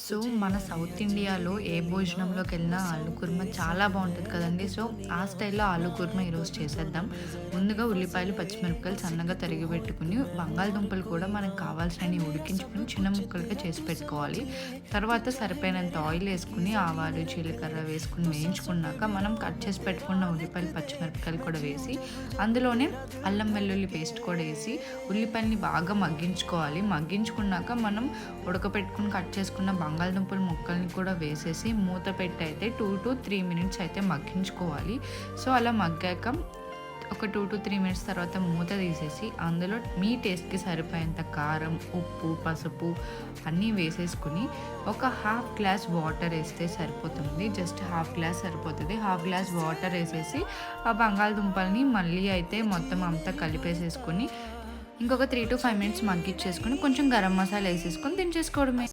So మన south ఇండియాలో ఏ భోజనంలోకి వెళ్ళినా ఆలు కుర్మా చాలా బాగుంటుంది కదండి. సో ఆ స్టైల్లో ఆలు కుర్మా ఈరోజు చేసేద్దాం. ముందుగా ఉల్లిపాయలు, పచ్చిమిరపకాయలు సన్నగా తరిగి పెట్టుకుని, బంగాళదుంపలు కూడా మనకు కావాల్సినవి ఉడికించుకుని చిన్న ముక్కలుగా చేసి పెట్టుకోవాలి. తర్వాత సరిపోయినంత ఆయిల్ వేసుకుని, ఆవాలు, జీలకర్ర వేసుకుని వేయించుకున్నాక మనం కట్ చేసి పెట్టుకున్న ఉల్లిపాయలు, పచ్చిమిరపకాయలు కూడా వేసి, అందులోనే అల్లం వెల్లుల్లి పేస్ట్ కూడా వేసి ఉల్లిపాయల్ని బాగా మగ్గించుకోవాలి. మగ్గించుకున్నాక మనం ఉడకపెట్టుకుని కట్ చేసుకున్న బంగాళదుంపల ముక్కల్ని కూడా వేసేసి మూత పెట్టి అయితే 2 to 3 మినిట్స్ అయితే మగ్గించుకోవాలి. సో అలా మగ్గాక ఒక 2 to 3 మినిట్స్ తర్వాత మూత తీసేసి అందులో మీ టేస్ట్కి సరిపోయేంత కారం, ఉప్పు, పసుపు అన్నీ వేసేసుకుని ఒక హాఫ్ గ్లాస్ వాటర్ వేస్తే సరిపోతుంది. జస్ట్ హాఫ్ గ్లాస్ సరిపోతుంది. హాఫ్ గ్లాస్ వాటర్ వేసేసి ఆ బంగాళదుంపల్ని మళ్ళీ అయితే మొత్తం అంతా కలిపేసేసుకొని ఇంకొక 3 to 5 మినిట్స్ మగ్గిచ్చేసుకొని కొంచెం గరం మసాలా వేసేసుకొని దించేసుకోవడమే.